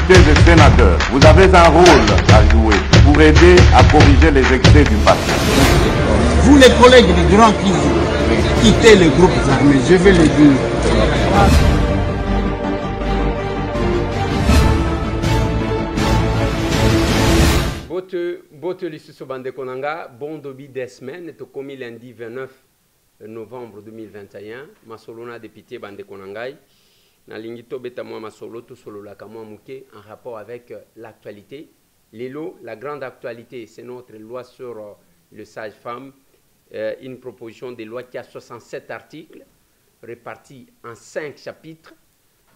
députés et sénateurs, vous avez un rôle à jouer pour aider à corriger les excès du passé. Vous les collègues du Grand Kivu, quittez les groupes armés, je vais le dire. Bote lisusu bandeko nanga bon dobi des semaines to komi lundi 29 novembre 2021 masolona député bandeko nangai na lingi to beta moi masolo to solo la kamwa muke en rapport avec l'actualité. Lelo, la grande actualité, c'est notre loi sur le sage-femme, une proposition de loi qui a 67 articles répartis en 5 chapitres.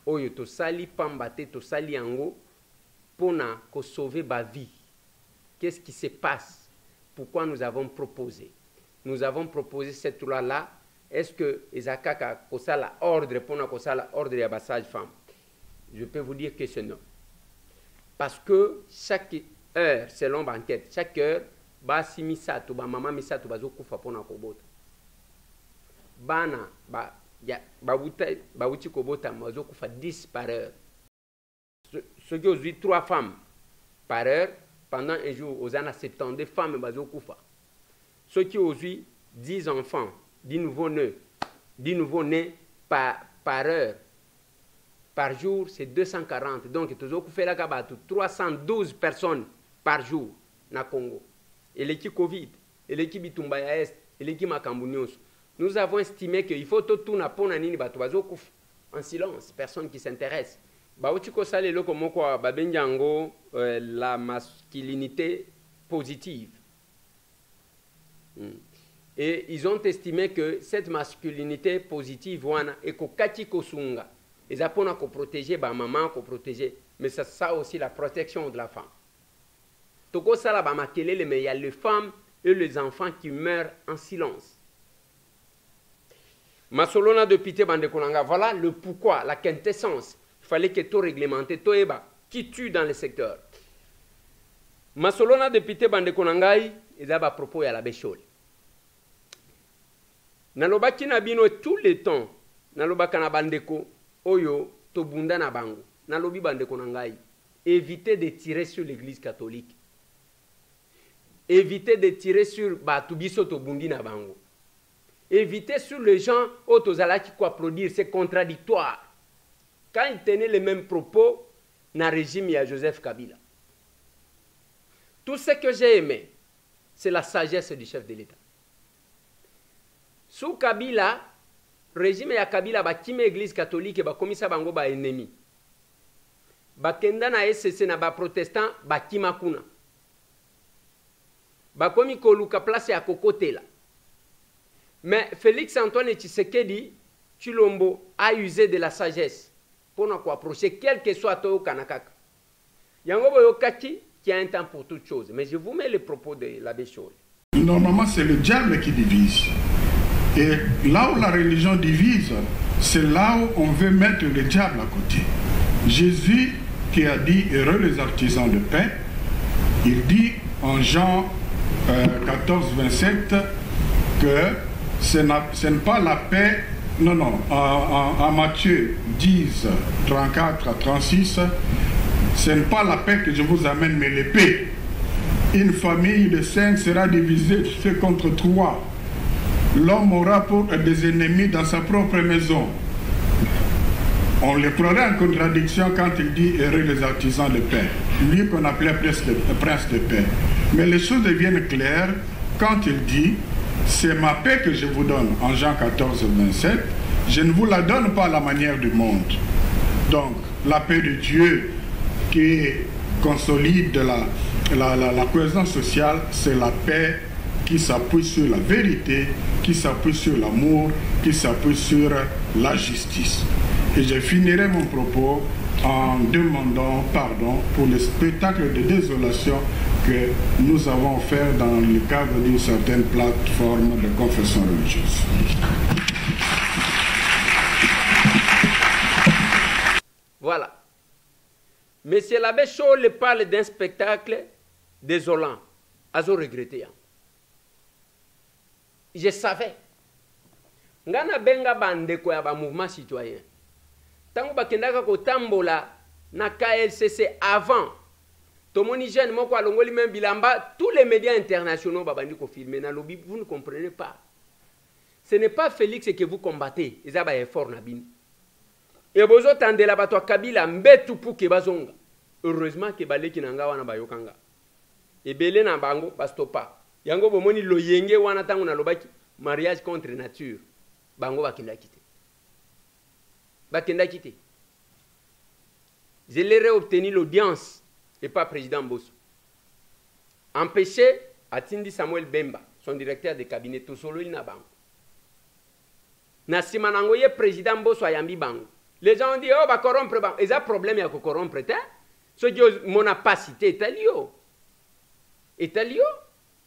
Oyo to sali pambate to sali ango pona ko sauver ba vie. Qu'est-ce qui se passe? Pourquoi nous avons proposé? Nous avons proposé cette loi-là. Est-ce que Ezakaka kosala ordre pour na kosala ordre ya basage femme? Je peux vous dire que c'est non. Parce que chaque heure, selon l'enquête, chaque heure, basi misato, ba maman misato bazo kufa pour na kobota. Bana ba uti kobota bazo kufa 10 par heure. Ce qui aujourd'hui 3 femmes par heure. Pendant un jour, aux années 70, femmes bazo kufa. Ceux qui aujourd'hui 10 enfants, 10 nouveaux-nés par heure, par jour, c'est 240. Donc, toujours fait la kabatu 312 personnes par jour na Congo. Et l'équipe Covid, et l'équipe Bitumbaya Est, et l'équipe Makambunios. Nous avons estimé qu'il faut tout na pona nini batu bazo kufa en silence, personne qui s'intéresse. La masculinité positive. Et ils ont estimé que cette masculinité positive est kokati kosunga. Ils apprennent à protéger ba maman, à protéger, mais ça aussi la protection de la femme. Toko sala ba makelele, mais il y a les femmes et les enfants qui meurent en silence. Masolona de pité bande konanga, voilà le pourquoi, la quintessence. Il fallait que tout réglementé, tout eba, qui tue dans le secteur. Masolona député bande konangai, ils avaient à propos à la béchole. Nalobaki nabino tout le temps, nalobaka na bandeko, oyo, to bunda na bango, nalobi bande konangai, évitez de tirer sur l'église catholique. Évitez de tirer sur batubiso to bundi na bango. Évitez sur les gens, otozala qui quoi produire, c'est contradictoire. Quand il tenait les mêmes propos, dans le régime, il y a Joseph Kabila. Tout ce que j'ai aimé, c'est la sagesse du chef de l'État. Sous Kabila, le régime ya Kabila, bakime église catholique, bakomisa bango ba ennemi. Bakenda na SCC na ba protestant, bakima kuna. Bakomi koluka place ya kokotela. Mais Félix Antoine Tshisekedi Tshilombo a usé de la sagesse pour nous approcher, quel que soit Toyo Kanakaka. Yangobo Yokaki qui a un temps pour toutes choses. Mais je vous mets les propos de l'abbé Chol. Normalement, c'est le diable qui divise. Et là où la religion divise, c'est là où on veut mettre le diable à côté. Jésus qui a dit « Heureux les artisans de paix », il dit en Jean 14, 27 que ce n'est pas la paix. Non, en Matthieu 10, 34 à 36, ce n'est pas la paix que je vous amène, mais l'épée. Une famille de 5 sera divisée contre 3. L'homme aura pour des ennemis dans sa propre maison. On le prendrait en contradiction quand il dit « Heureux les artisans de paix », lui qu'on appelait prince de paix. Mais les choses deviennent claires quand il dit « C'est ma paix que je vous donne » en Jean 14, 27. Je ne vous la donne pas à la manière du monde. Donc, la paix de Dieu qui consolide la cohésion sociale, c'est la paix qui s'appuie sur la vérité, qui s'appuie sur l'amour, qui s'appuie sur la justice. Et je finirai mon propos en demandant pardon pour le spectacle de désolation que nous avons fait dans le cadre d'une certaine plateforme de confession religieuse. Voilà. Monsieur l'abbé Chol parle d'un spectacle désolant. Azo regretté. Je savais. Ngana benga bandeko ya ba mouvement citoyen. Tango bakendaka ko tambola na KLCC avant. Tomoni jeune moko alongoli même bilamba, tous les médias internationaux babandi ko filmer na lobby, vous ne comprenez pas. Ce n'est pas Félix que vous combattez, ils ont effort na bin. Et bozo tandela bato Kabila mbetu pour ke bazonga. Heureusement que baleki nanga wana bayokanga. Et belé na bango bastopa. Yango bomoni loyenge wana tangu na lobaki mariage contre nature. Bango bakenda kité. Bakenda kité. Je leur ai obtenu l'audience et pas président Mbosso. Empêché Atindi Samuel Bemba, son directeur de cabinet, tout solo il n'a bango. Na simanangoye président Mbosso ayambi bango. Les gens ont dit oh bah corrompre bango. Ils ont problème à corrompre te. Ce qui mon capacité italio. Italio,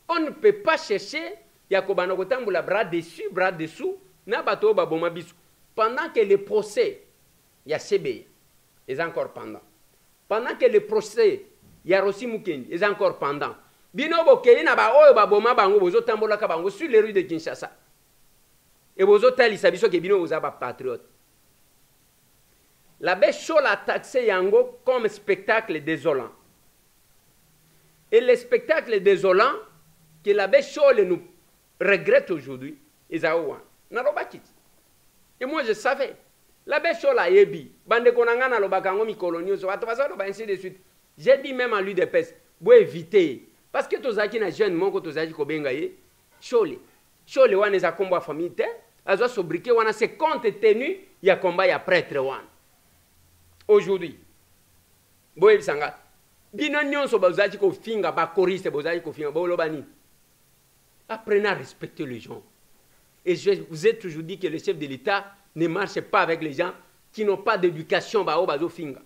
on ne peut pas chercher yakobana kotambula bras dessus, bras dessous, na bato ba boma bisu. Pendant que le procès il y a CB, ils encore pendant. Pendant que le procès il y a Rossi Mukendi, ils encore pendant. Bino bokei na ba oyo ba boma bango bozo tambola ka bango sur les rues de Kinshasa. Et bozo tali sabiso ke bino boza ba patriote. La Béchol a taxé Yango comme spectacle désolant. Et le spectacle désolant que la Béchol nous regrette aujourd'hui, ils ont et moi je savais. La Béchol a ébi. Bande konanga na lobakango mi coloniaux, ainsi de suite. J'ai dit même à lui de peste, vous éviter. Parce que tozaki na jeune monko tozaki kobenga ye, chole. Chole wana za combat famille te, azo sobriqué wana c'est compte tenu, ya combat ya prêtre wana. Aujourd'hui, boye sanga bino nyonso bazaki ko finga ba choriste bazaki ko finga bolo bani. Apprenez à respecter les gens. Et je vous ai toujours dit que le chef de l'État ne marche pas avec les gens qui n'ont pas d'éducation ba o bazo finga.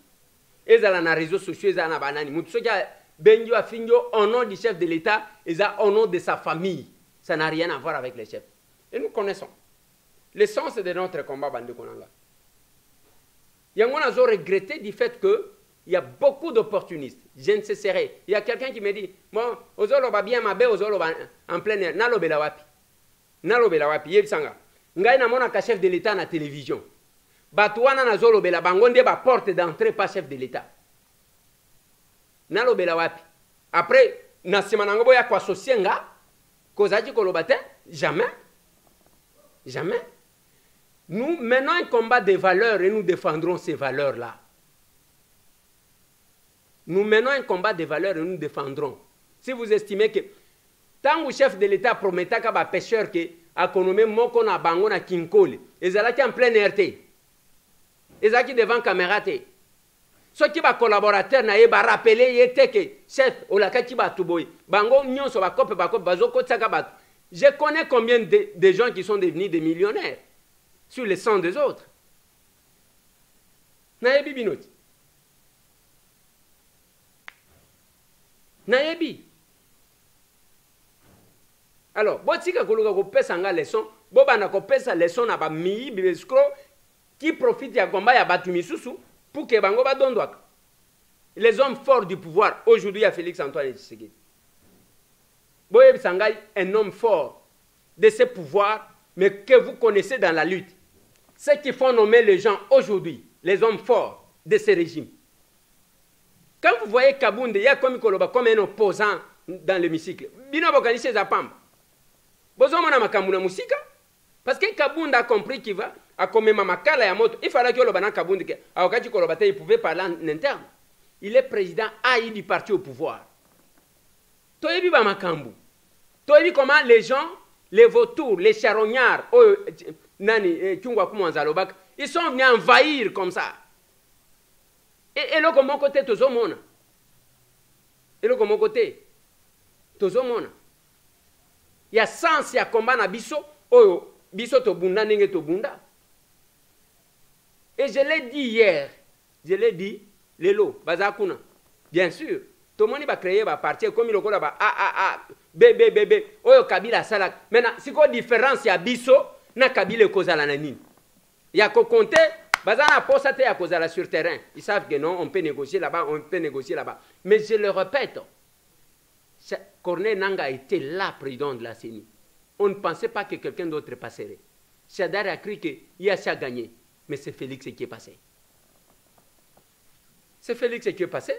Et ça na réseaux sociaux ça na banani. Mutu soki benjo a fingo au nom du chef de l'État et ça au nom de sa famille. Ça n'a rien à voir avec les chefs. Et nous connaissons l'essence de notre combat bande konanga. Yango nazo regretté du fait que il y a beaucoup d'opportunistes. Je ne cesserai. Il y a quelqu'un qui me dit, bon, ozolo ba bien mabe, ozolo ba en plein air. Nalobela wapi. Nalobela wapi. Yebisanga. Ngai na mona ka chef de l'État na télévision. Batouana na zolo bela bangonde ba porte d'entrée pas chef de l'État. Nalobela wapi. Après, na simanango boya kwa sosienga, kozaki kolobate, jamais. Jamais. Nous menons un combat de valeurs et nous défendrons ces valeurs-là. Nous menons un combat de valeurs et nous défendrons. Si vous estimez que tant que chef de l'État promettait qu'à un pêcheur qui a connommé Moko na Bango na Kinkole, ils allaient en plein RT. Ils allaient devant caméra. Ceux qui sont collaborateurs n'aient pas rappelé que chef ou la Katiba Touboy, Bango Nyon so bakope bazoko tsakabat. Je connais combien de gens qui sont devenus des millionnaires sur le sang des autres. Naebi binoti. Naebi. Alors, botika koluka ko pesa nga leçon, bobana ko pesa leçon na ba mi bibescro qui profite ya combat ya batu misusu pour que bango ba dondwaka. Les hommes forts du pouvoir aujourd'hui à Félix Antoine Tshisekedi. Boye Sangai, un homme fort de ce pouvoir, mais que vous connaissez dans la lutte. Ceux qui font nommer les gens aujourd'hui, les hommes forts de ce régime. Quand vous voyez Kabounde, il y a comme un opposant dans l'hémicycle. Bino bokanise zapamba. Bozomona makamuna musika. Parce que Kabounde a compris qu'il va à comme makala ya moto. Il fallait que le banan Kabounde que awakati kolobate il pouvait parler en interne. Il est président AI du parti au pouvoir. Toyebi ba makambu. Toyebi comment les gens, les vautours, les charognards, nani kiungwa kumwanza lobak, ils sont venus envahir comme ça. Et là comme mon côté tozomona. Et là comme mon côté tozomona. Il y a sens ya combat na biso oyo biso to bunda ndenge to bunda. Et je l'ai dit hier, je l'ai dit lelo bazakuna. Bien sûr, tout le monde va créer un parti comme il a B oyo Kabila salak. Maintenant, c'est quoi la différence ya biso na Kabila kozala na nini? Il y a ko compter bazana posate ya kozala sur terrain. Ils savent que non, on peut négocier là-bas, on peut négocier là-bas. Mais je le répète, Corneille Nangaa était là, président de la CENI. On ne pensait pas que quelqu'un d'autre passerait. Chadar a cru qu'il y a ça gagné. Mais c'est Félix qui est passé. C'est Félix qui est passé.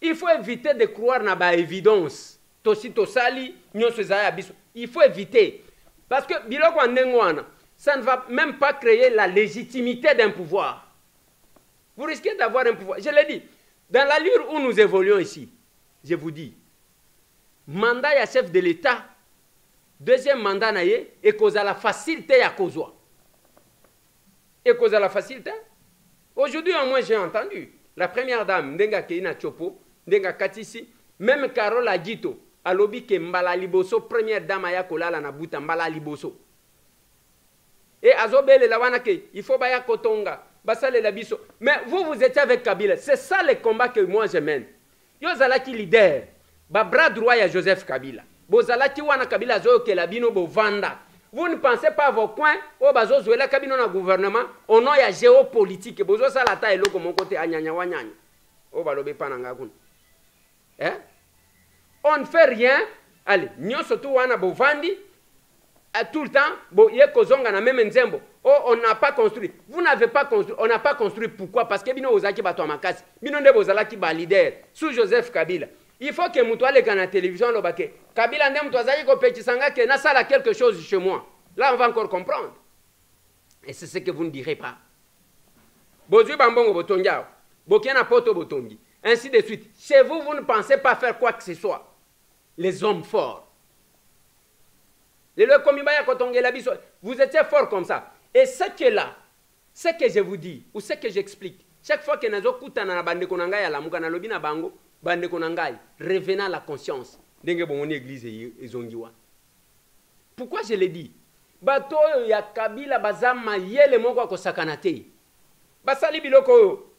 Il faut éviter de croire dans la évidence. Il faut éviter. Parce que ça ne va même pas créer la légitimité d'un pouvoir. Vous risquez d'avoir un pouvoir. Je l'ai dit, dans l'allure où nous évoluons ici, je vous dis, mandat à chef de l'État, deuxième mandat et cause à la facilité à cause. Et cause à la facilité. Aujourd'hui, au moins, j'ai entendu la première dame, Ndenga Keina Chopo, Ndenga Katisi, même Carole Agito, a lobby que Mbala Liboso, première dame à Kolala Nabuta, Mbala Liboso. Et Azobele Lawanake, il faut Baya Kotonga, Basale Labiso. Mais vous étiez avec Kabila. C'est ça le combat que moi je mène. Yo Zalaki leader, bras droit à Joseph Kabila. Bozalaki wana Kabila Zo Kelabino Bovanda. Vous ne pensez pas à vos coins, au bazo Zoela Kabino na gouvernement, au nom ya géopolitique. Bozo Salata et loko mon côté Anyanya Wanyanya. Au Balobe Panangagun. Hein? On ne fait rien. Allez, nous surtout wana Bovandi. Tout le temps, on n'a pas construit. Vous n'avez pas construit. On n'a pas construit. Pourquoi? Parce que Bino Ozaki Bato Makasi, Bino de Bozalaki ba leader sous Joseph Kabila. Il faut que Moutouale dans la télévision lobake. Kabila ndem toazaki ko petisanga que na sala quelque chose chez moi. Là on va encore comprendre. Et c'est ce que vous ne direz pas. Bozu bambongo botongiao. Bokena poto botongi. Ainsi de suite. Chez vous, vous ne pensez pas faire quoi que ce soit. Les hommes forts. Vous étiez fort comme ça. Et ce que là, ce que je vous dis, ou ce que j'explique, chaque fois que nous écoutons na bande konanga ya lamuka na lobi na bango, bande konanga, revenant à la conscience. Ndenge bon église ezongiwa. Pourquoi je l'ai dit? Bato ya Kabila bazama yele moko ko sakanate. Basali biloko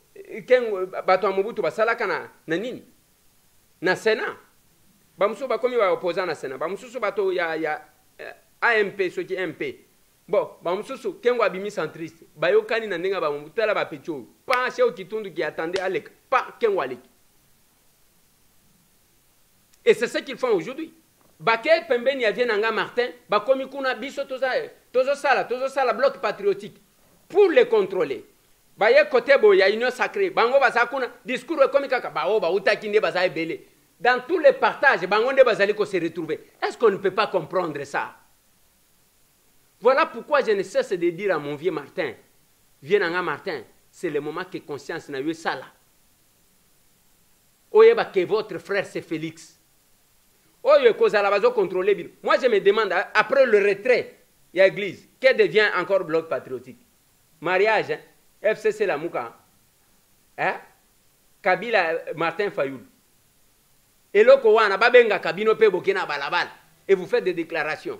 ken bato Mobutu basalaka na nini? Na Sénat. Bamusu bakomi ba opposant na Sénat. Bamusu bato ya AMP, ce qui est MP. Bon, Bamsusu, Kenwa Bimi centriste, Bayokani Nandenga Bamutala Bapecho, pas chez Kitundu qui attendait Alek, pas Kenwa Lek. Et c'est ce qu'ils font aujourd'hui. Baké Pembeni Avienanga Martin, Bakomi Kuna Biso Tozo Sala, bloc patriotique, pour les contrôler. Baye Kotebo, il y a une sacrée, Bango Basakuna, discours comme Kaka, Baoba, Utakine Bazaï Belé. Dans tous les partages, Bangonde Bazaliko se retrouver. Est-ce qu'on ne peut pas comprendre ça? Voilà pourquoi je ne cesse de dire à mon vieux Martin, Vienanga Martin, c'est le moment que conscience n'a eu ça là. Oyeba que votre frère c'est Félix. Oye cause à la base contrôler. Moi je me demande, après le retrait, il y a l'église, que devient encore bloc patriotique? Mariage, hein? FCC la Mouka, hein? Kabila Martin Fayoul. Et loko wana babenga kabino pe bokena balabal. Et vous faites des déclarations.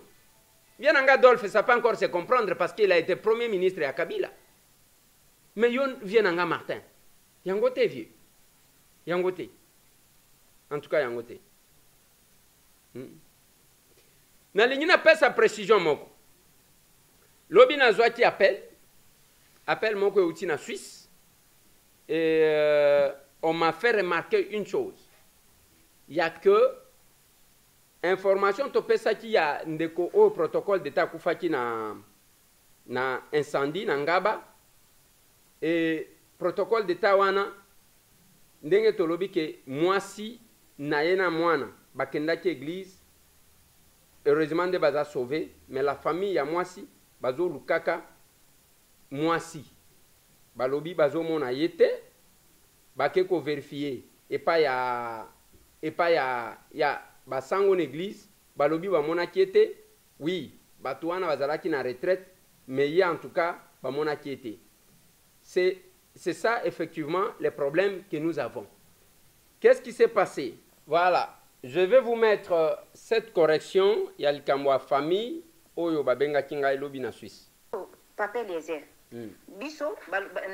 Vienanga Dolphe, ça peut encore se comprendre parce qu'il a été premier ministre à Kabila. Mais yon Vienanga Martin. Yangote vieux. Yangote. En tout cas, Yangote. Na lignina pas sa précision moko. Lobi na zwaki appelle moko outi na Suisse. Et on m'a fait remarquer une chose. Il y a que information to pesa ki ya ndeko au protocole d'état kufaki na incendie na Ngaba et protocole d'état wana ndenge tolobi ke mwasi na yena mwana bakendaki église heureusement de baza sauvé mais la famille ya mwasi bazo lukaka mwasi balobi bazo mona yete bakeko vérifier et pas ya basango l'église, balobi ba mona kiete, oui, batouana bazalaki na retraite, mais il y a en tout cas ba mona kiete. C'est ça effectivement les problèmes que nous avons. Qu'est-ce qui s'est passé? Voilà, je vais vous mettre cette correction, il y a le kamwa famille, oyo babenga kinga elobi na Suisse. Papa Eliezer. Biso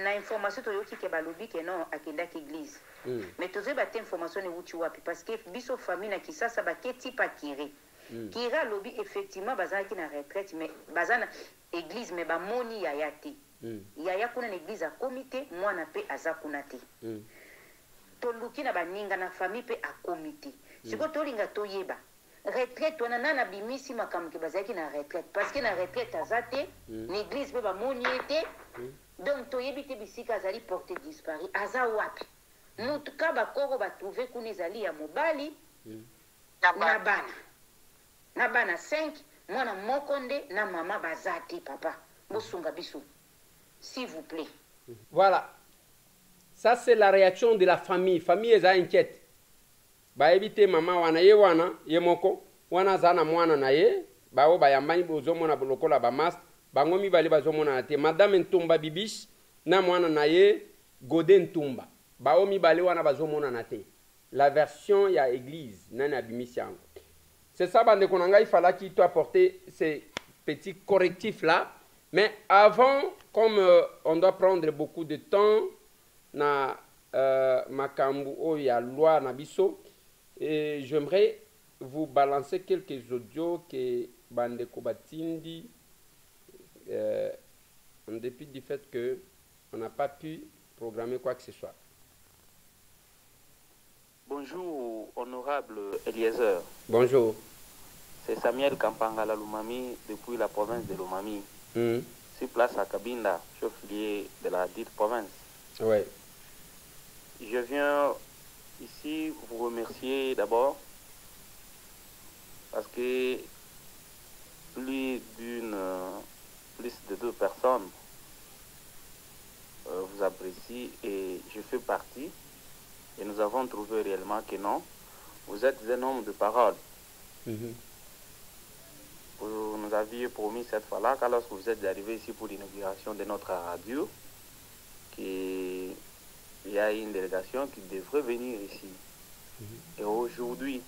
na information toyoki ke balobi ke non akendaki église. Mais tozo ba information ne wuti wapi parce que biso famille na Kisasa ba keti pa Kire. Kira lobi effectivement bazaki na retraite mais bazana église mais ba moni yaya te. Yaya kuna na église a comité mwana pe aza kuna te. Toluki na baninga na famille pe a comité. Siko tolinga toyeba. Retraite on a bimisi makamke bazaki na retraite parce que na retraite azate l'église pe ba moni ete Donc toyebi te bisika azali porté disparu aza wapi. Mutuka bakoko batrouvé kuna ezali ya mobali na bana. Na bana 5 mwana moko nde na mama bazati papa. Bosunga biso. S'il vous plaît. Voilà. Ça, c'est la réaction de la famille. Famille est inquiète. Ba éviter maman wana ye moko wana zana mwana na ye ba o ba yambani bozomona lokola ba mas bango mibali bazomona na te madame Ntumba Bibish na mwana na ye Godin Ntumba ba o mibali wana bazomona na te. La version ya église nana bimisi yango. C'est ça bande konanga il fallait qu'il toi apporter ces petits correctifs là. Mais avant, comme on doit prendre beaucoup de temps na makambu o ya loi na biso, j'aimerais vous balancer quelques audios que Bandeko Batindi, en dépit du fait que on n'a pas pu programmer quoi que ce soit. Bonjour, honorable Eliezer. Bonjour. C'est Samuel Kampangala Lumami depuis la province de Lumami. Sur place à Cabinda, chef-lieu de la dite province. Ouais. Je viens ici vous remercier d'abord parce que plus de 2 personnes vous apprécient et je fais partie et nous avons trouvé réellement que non, vous êtes un homme de parole. Vous nous aviez promis cette fois-là, car lorsque vous êtes arrivé ici pour l'inauguration de notre radio, qu'il y a une délégation qui devrait venir ici. Et aujourd'hui,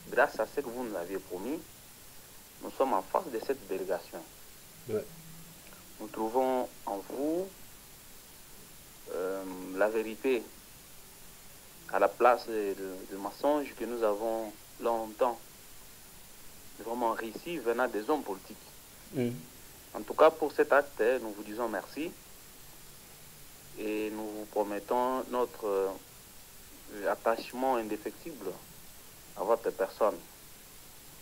grâce à ce que vous nous aviez promis, nous sommes en face de cette délégation. Ouais. Nous trouvons en vous la vérité à la place du mensonge que nous avons longtemps vraiment réussi venant des hommes politiques. En tout cas, pour cet acte, nous vous disons merci et nous vous promettons notre attachement indéfectible à votre personne.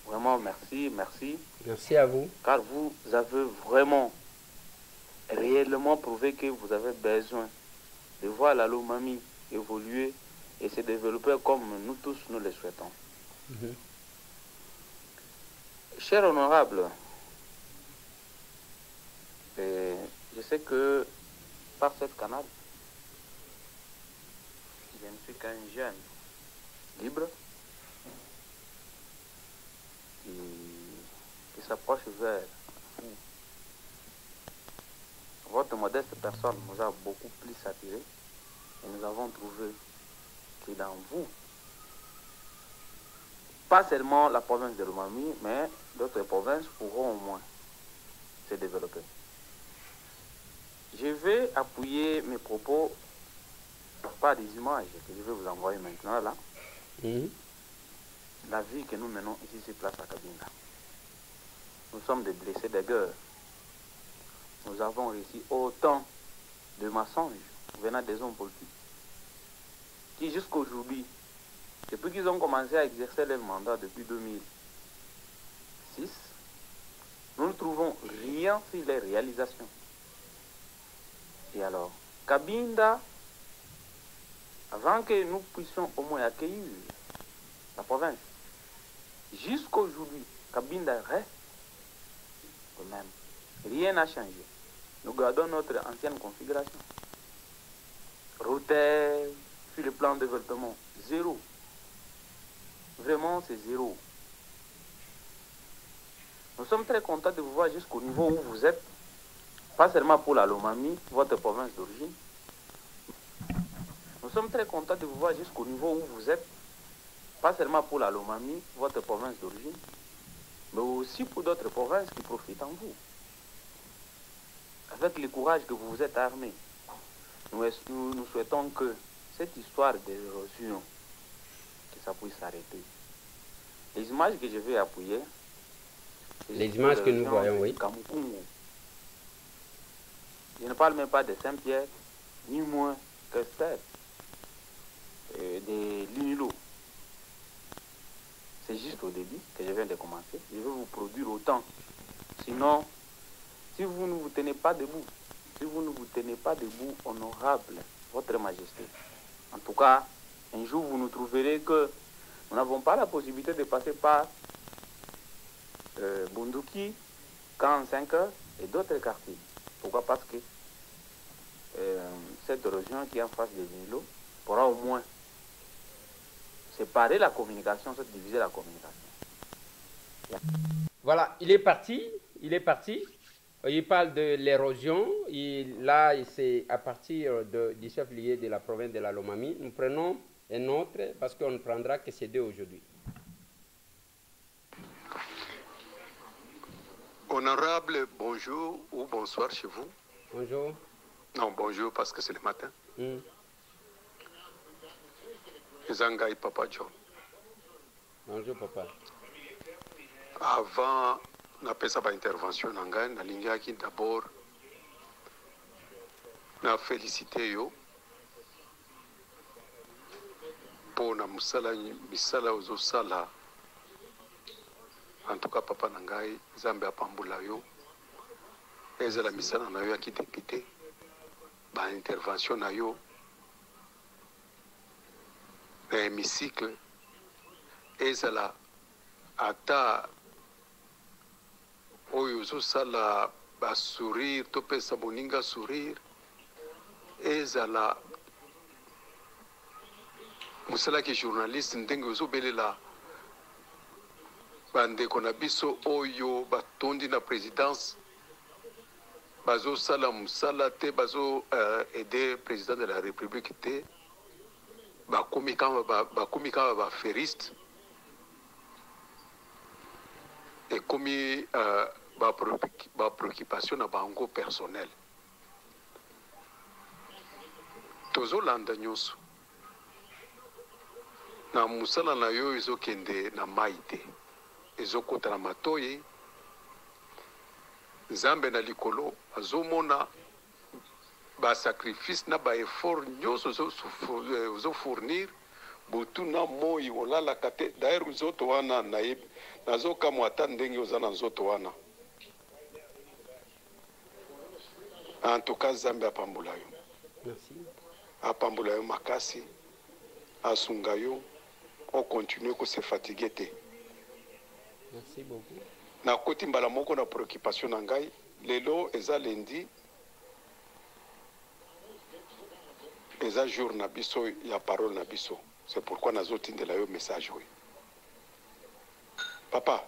Vraiment, merci, merci. Merci à vous. Car vous avez vraiment, réellement prouvé que vous avez besoin de voir la Lomami évoluer et se développer comme nous tous nous le souhaitons. Cher honorable, je sais que par cette canal, je ne suis qu'un jeune libre qui s'approche vers vous. Votre modeste personne nous a beaucoup plus attiré et nous avons trouvé que dans vous, pas seulement la province de Lomami, mais d'autres provinces pourront au moins se développer. Je vais appuyer mes propos par des images que je vais vous envoyer maintenant là. La vie que nous menons ici sur place à Cabinda. Nous sommes des blessés de guerre. Nous avons réussi autant de mensonges venant des hommes politiques qui jusqu'à aujourd'hui, depuis qu'ils ont commencé à exercer leur mandat depuis 2006, nous ne trouvons rien sur les réalisations. Et alors, Cabinda, avant que nous puissions au moins accueillir la province, jusqu'à aujourd'hui, Cabinda reste le même. Rien n'a changé. Nous gardons notre ancienne configuration. Routière, sur le plan de développement, zéro. Vraiment, c'est zéro. Nous sommes très contents de vous voir jusqu'au niveau où vous êtes. Pas seulement pour la Lomami, votre province d'origine. Nous sommes très contents de vous voir jusqu'au niveau où vous êtes. Pas seulement pour la Lomami, votre province d'origine, mais aussi pour d'autres provinces qui profitent en vous. Avec le courage que vous vous êtes armés, nous souhaitons que cette histoire d'érosion, que ça puisse s'arrêter. Les images que je vais appuyer, les images que nous voyons, oui. Kamukungu. Je ne parle même pas de Saint-Pierre, ni moins que Stade, de Linilo. C'est juste au début que je viens de commencer. Je vais vous produire autant. Sinon, si vous ne vous tenez pas debout, si vous ne vous tenez pas debout, honorable, votre majesté. En tout cas, un jour vous nous trouverez que nous n'avons pas la possibilité de passer par Bunduki, 45 heures et d'autres quartiers. Pourquoi? Parce que cette région qui est en face de Nilo pourra au moins séparer la communication, se diviser la communication. Voilà, il est parti, Il parle de l'érosion. Là, c'est à partir du chef lié de la province de la Lomami. Nous prenons un autre parce qu'on ne prendra que ces deux aujourd'hui. Honorable, bonjour ou bonsoir chez vous. Bonjour. Non, bonjour parce que c'est le matin. Mm. Zangai Papa John. Bonjour, papa. Avant d'appeler ça intervention, qui d'abord na félicité yo pour na misala uzosala. En tout cas, papa Nangai, Zambia Pambula yo, ezala misala na yo qui député, ba intervention na yo, na hémicycle, ezala ata oyo uzosala ba sourire, topesa boninga sourire, ezala musala ki journaliste ndenge ozobelela bandeko na biso oyo batondi na présidence bazo sala musala te bazo aider président de la république te bakomi kama ba feriste et komi ba préoccupation na bango personnel tozolanda nyonso na musala na yo ezokende na mai te ezokota na matoyi Nzambe na likolo azomona ba sacrifice na ba effort nyonso zo fournir butu na moi olala kate d'ailleurs nzoto wana nayebi nazoka mwata ndenge ozana nzoto wana. En tout cas Nzambe apambula yo. Merci. Apambula yo makasi asunga yo on continue ko se fatiguer te. Merci beaucoup. Na koti mbala moko na préoccupation na ngai lelo eza lundi eza jour na biso ya parole na biso, c'est pourquoi nazotindela yo message oyo. Papa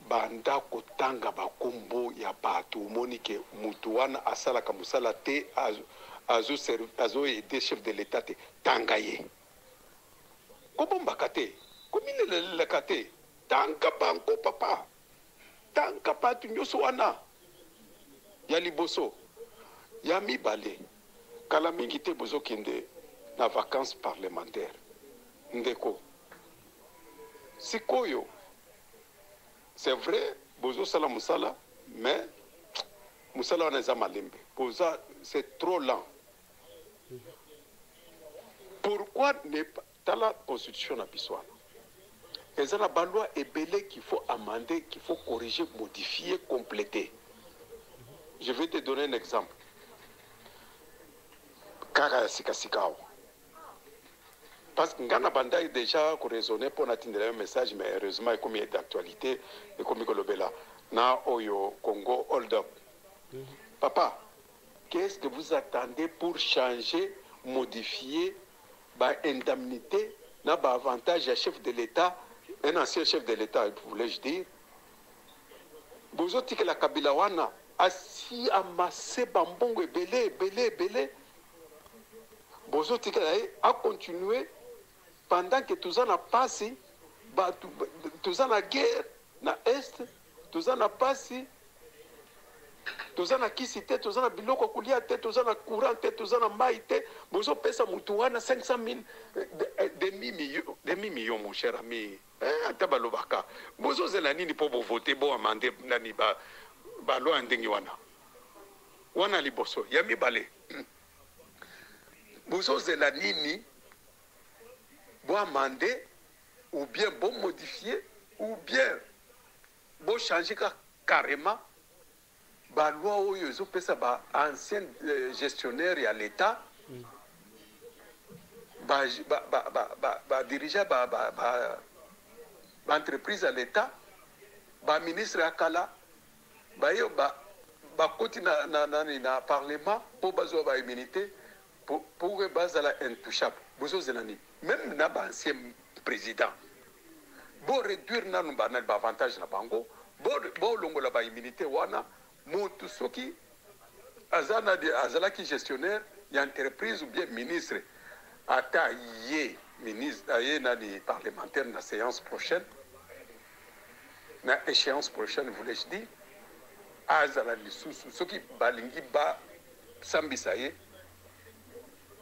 banda kotanga bakombo ya bato omoni ke mutu wana asalaka musala te azo aider chef de l'état te tanga ye kobombaka te kominelelaka te tanga banko papa tanga batu nyonso wana ya liboso ya mibale kala mingi te bozokende na vacances parlementaires ndeko sikoyo c'est vrai bozosala musala mais musala wana eza malembe boza c'est trop lent. Pourquoi ne pas la constitution na biso wana eza na baloi ebele qu'il faut amender, qu'il faut corriger, modifier, compléter. Je vais te donner un exemple. Kaka sikasika. Parce que ngana banda déjà raisonner pour atteindre un message, mais heureusement comme il est d'actualité et comme il na oyo Congo hold up. Papa, qu'est-ce que vous attendez pour changer, modifier ba indemnité na ba avantage à chef de l'État, un ancien chef de l'État, voulais-je dire. Bozoti que la Kabila wana asi amassé bambongo belé. Bozoti que a continué pendant que tout ça n'a passé, tout ça na guerre na est, tout ça n'a passé. Toza na kisite, toza na biloko kulia te, toza na courant te, toza na mai te, bozo pesa mutu wana 500 000 demi-million mon cher ami. Ata balobaka. Bozo zela nini po bo voter bo amande nani ba lo ndengi wana. Wana liboso ya mibale. Bozo zela nini bo amande ou bien bo modifier ou bien bo changer carrément ba loi oyo ezopesa ba ancien gestionnaire ya l'État ba dirigeant ba entreprise à l'État ba ministre ya kala ba yo ba koti na parlement pour bazwa ba immunité pour bazala intouchable bozo zelani même na ba ancien président bo réduire nanu ba avantage na bango bo longola ba immunité wana mutu soki azala ki gestionnaire ya entreprise ou bien ministre ata ye ministre aye na di parlementaire na séance prochaine na échéance prochaine voulais-je dire azala lisusu soki balingi ba sambisa ye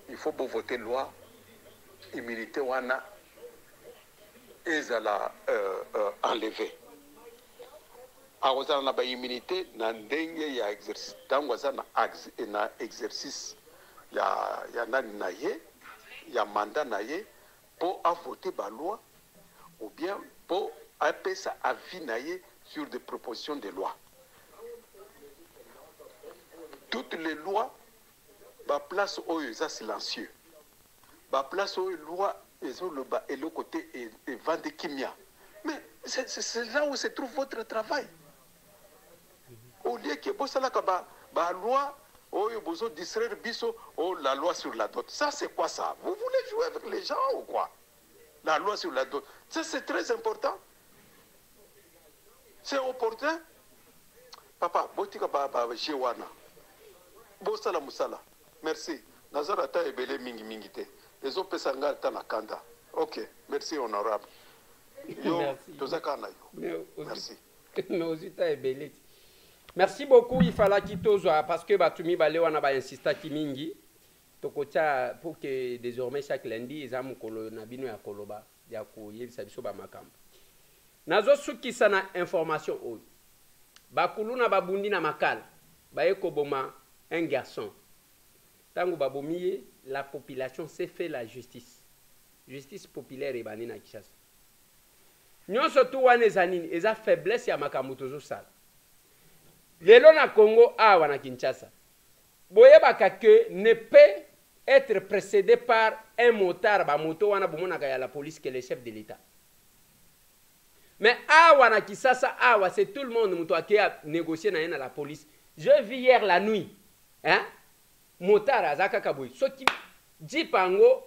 il faut bo voter loi immunité wana ezala enlevé akozala na ba immunité na ndenge ya exercice tango aza na exercice ya nani na ye ya mandat na ye pour voter ba loi ou bien pour apesa avis na ye sur des propositions de loi. Toutes les lois ba place oyo eza silencieux ba place oyo loi ezoloba et le côté et vende kimia, mais c'est là où se trouve votre travail. Au lieu que bosalaka ba loi oyo bozo distraire biso la loi sur la dot, ça c'est quoi ça? Vous voulez jouer avec les gens ou quoi? La loi sur la dot, ça c'est très important, c'est opportun. Papa botika ba jewana bosala musala merci nazara ta ebele mingi te ezo pesa nga ta na kanda. Ok, merci honorable yo tozaka na yo merci. Mais aussi ta ebele. Merci beaucoup. Il fallait qu'il t'ose parce que batumi balé on a insisté kimingi tokotia pour que désormais chaque lundi ils amu kolo na bino ya koloba ya ko yebisa biso ba makambo nazo suki sana information oyo bakuluna babundi na makala baye koboma un garçon tango babomiye la population s'est fait la justice populaire et bani na Kinshasa nyonso tu wana ezanini eza faiblesse ya makambo tozo sala lelo na Congo awa na Kinshasa boyebaka que ne peut être précédé par un motard ba moto wana bomonaka ya la police que le chef de l'État. Mais awa na Kinshasa awa c'est tout le monde moto qui a négocié na la police. Je vis hier la nuit hein motard azaka kaboy soki jipango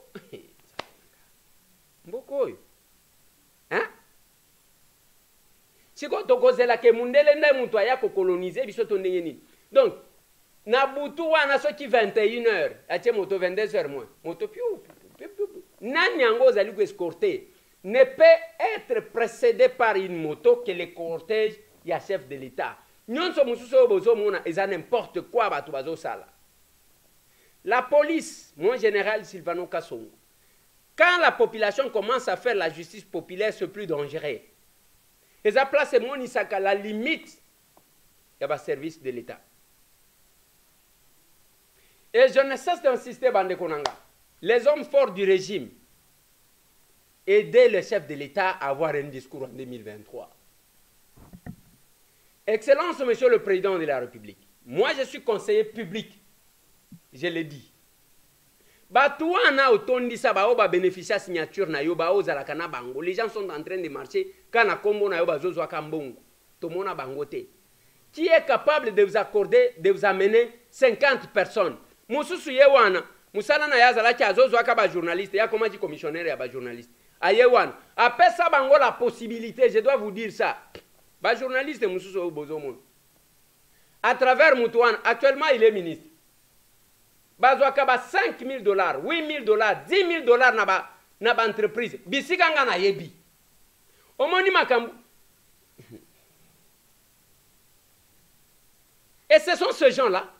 mboko hein siko tokozela ke mundele nde mutu aya ko coloniser biso to ndenge nini. Donc na butu wana soki 21h atie moto 22h moins moto piu nani yango zali ko escorter ne peut être précédé par une moto que le cortège ya chef de l'État. Nyonso mususo bozo mona eza n'importe quoi batu bazo sala. La police, mon général Sylvano Kasongo, quand la population commence à faire la justice populaire, c'est plus dangereux. Et ça place mon isaka la limite du service de l'État. Et je ne cesse d'insister, Bande Konanga, les hommes forts du régime aidaient le chef de l'État à avoir un discours en 2023. Excellence, Monsieur le Président de la République, moi je suis conseiller public, je l'ai dit. Batouana otondi sa ba oba bénéficier signature na yo ba ozala kana bango. Les gens sont en train de marcher kana kombo na yo ba zozo akambongo. Tomona bangote. Qui est capable de vous accorder, de vous amener 50 personnes? Mususu yewana, musala na yazala ki azozo akaba journaliste, ya koma di commissionnaire ya ba journaliste. Ayewana, après ça bango la possibilité, je dois vous dire ça. Ba journaliste mususu bozo mon. À travers Moutouane, actuellement il est ministre. Bazwaka ba $5 000, $8 000, $10 000 na ba entreprise. Bisikanga na yebi. Omoni makambu. Et ce sont ces gens-là.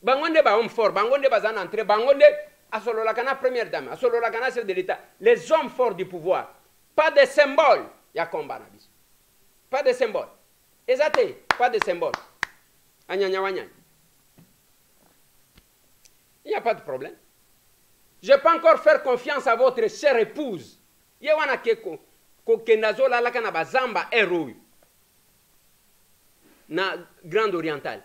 Bangonde ba homme fort, bangonde ba zan entrée, bangonde asolola kana première dame, asolola kana chef de l'État. Les hommes forts du pouvoir. Pas de symbole. Ya combat na biso. Pas de symbole. Ezate, pas de symbole. Anyanya wanyanya. Il n'y a pas de problème. Je peux encore faire confiance à votre chère épouse. Yewana keko kokendazo la kana bazamba héros. na Grande Orientale.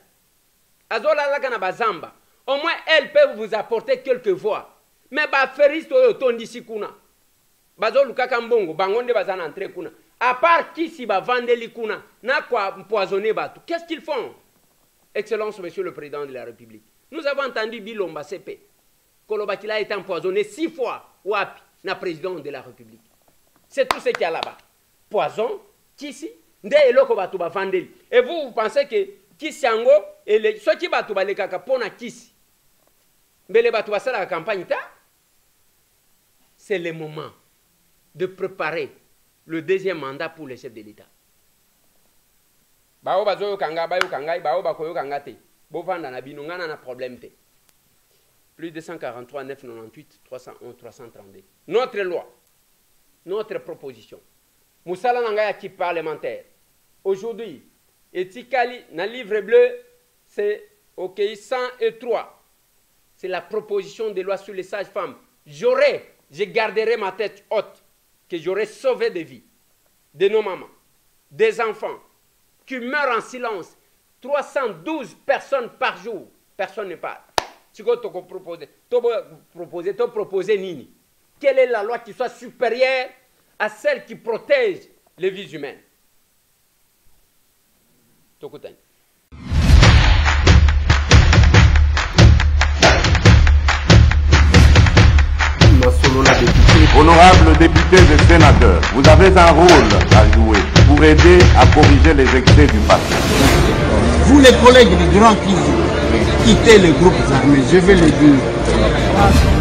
Azola la kana bazamba. Au moins, elles peuvent vous apporter quelques voix. Mais ba feriste oyo d'ici kuna. Bazo lukaka mbongo, bangonde bazana entre kuna. À part qui si ba vandeli kuna, na quoi empoisonner batu. Qu'est-ce qu'ils font? Excellence, Monsieur le Président de la République. Nous avons entendu Bilomba CP. Kolobakila a été empoisonné 6 fois. Wapi, na président de la République. C'est tout ce qu'il y a là-bas. Poison, kisi, nde eloko batu ba vandeli. Et vous pensez que kisi yango, et ceux qui batu ba lekaka pona kisi. Mbele batu basala la campagne ta. C'est le moment de préparer le deuxième mandat pour le chef de l'État. Bao bazo kanga bayo kangai bao bakoyo kangate. Bo vanda na bino ngana na problème te. Plus de 143 998 311 332. Notre loi, notre proposition. Moussala nangaya qui parlementaire. Aujourd'hui, etikali na livre bleu, c'est OK 103. C'est la proposition de loi sur les sages-femmes. Je garderai ma tête haute, que j'aurai sauvé des vies, de nos mamans, des enfants, qui meurent en silence. 312 personnes par jour. Personne ne parle. Tu peux proposer Nini. Quelle est la loi qui soit supérieure à celle qui protège les vies humaines? Tokutani. Honorables députés et sénateurs, vous avez un rôle à jouer pour aider à corriger les excès du passé. Vous les collègues du Grand Kizu, quittez les groupes armés, je vais le dire.